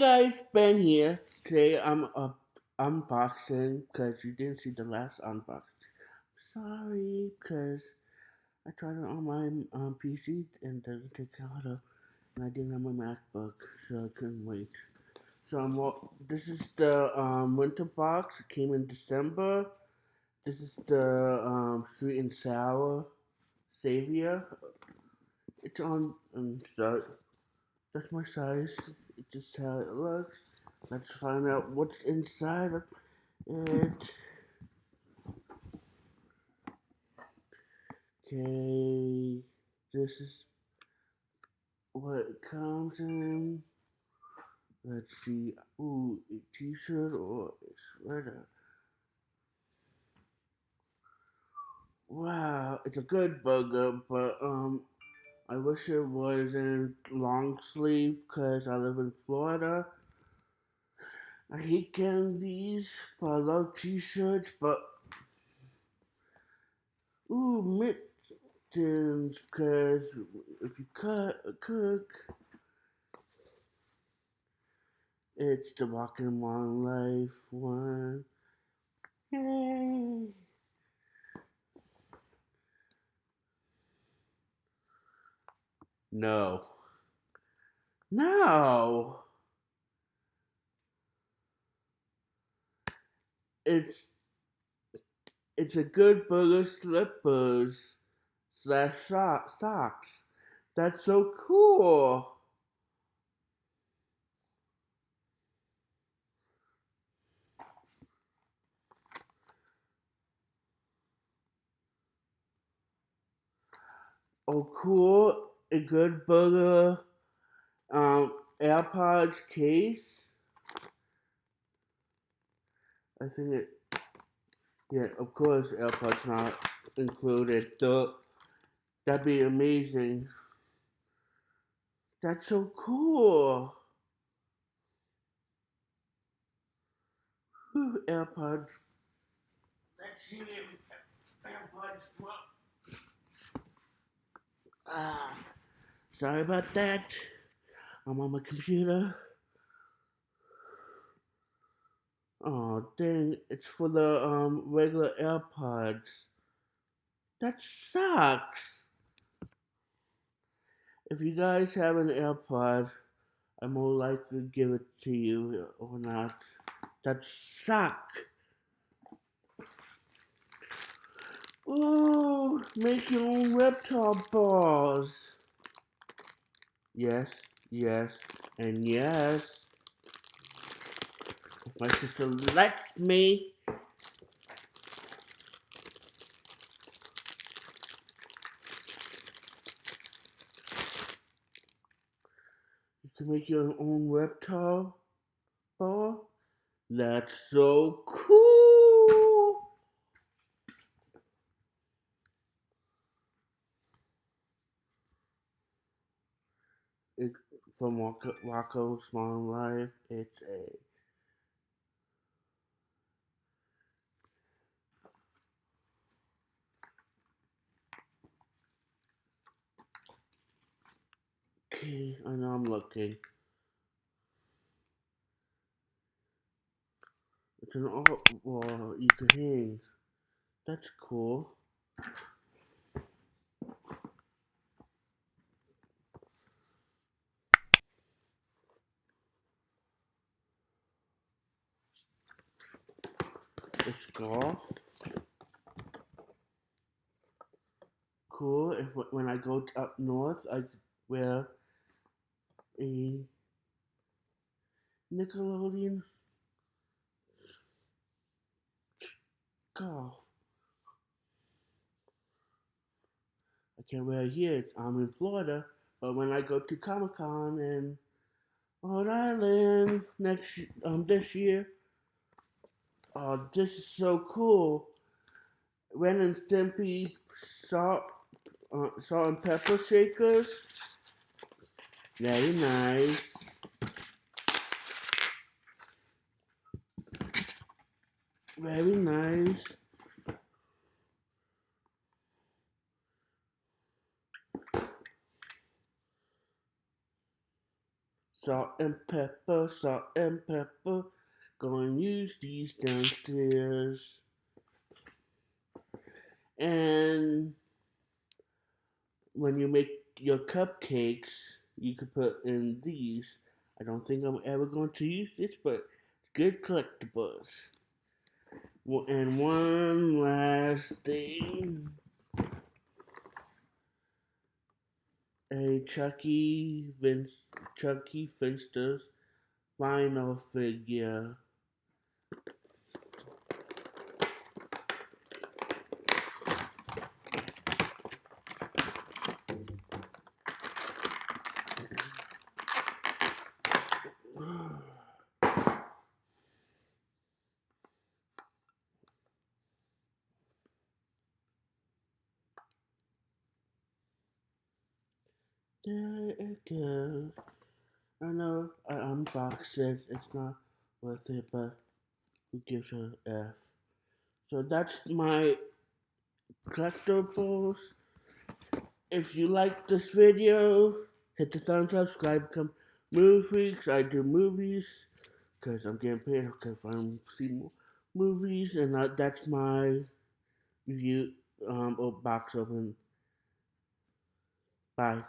guys, Ben here. Today I'm unboxing because you didn't see the last unbox. Sorry, because I tried it on my PC and it doesn't take auto, and I didn't have my MacBook, so I couldn't wait. So this is the winter box. It came in December. This is the sweet and sour savior. It's on so that's my size. It's just how it looks. Let's find out what's inside of it. Okay, this is what it comes in. Let's see. Ooh, a t-shirt or a sweater. Wow, it's a good burger, but I wish it wasn't long sleeve because I live in Florida. I hate getting these, but I love t-shirts, but ooh, mittens, because if you cook, it's the Walking Long Life one. Yay! No. No! It's it's a good burger slippers slash socks. That's so cool. Oh, cool. A good burger AirPods case. I think it. Yeah, of course, AirPods not included. That'd be amazing. That's so cool. Whew, AirPods. Let's see if AirPods work. Ah, sorry about that. I'm on my computer. Oh, dang, it's for the regular AirPods. That sucks. If you guys have an AirPod, I more likely give it to you or not. That suck. Ooh, make your own reptile balls. Yes, yes, and yes. If my sister lets me. You can make your own reptile ball. That's so cool. It, from Rocco's Small Life, it's a okay. I know I'm looking. It's an art wall you can hang. That's cool. It's golf. Cool. If when I go up north, I wear a Nickelodeon golf. I can't wear it here. I'm in Florida, but when I go to Comic Con in Rhode Island this year, oh, this is so cool. Ren and Stimpy salt, salt and pepper shakers. Very nice. Very nice. Salt and pepper, salt and pepper. Go and use these downstairs. And when you make your cupcakes, you could put in these. I don't think I'm ever going to use this, but it's good collectibles. And one last thing, a Chucky Finster's vinyl figure. There it goes. I know I unboxed it. It's not worth it, but who gives a F? So that's my collectibles. If you like this video, hit the thumbs up, subscribe, become movie freaks. I do movies because I'm getting paid because I'm seeing movies, and that's my review box open. Bye.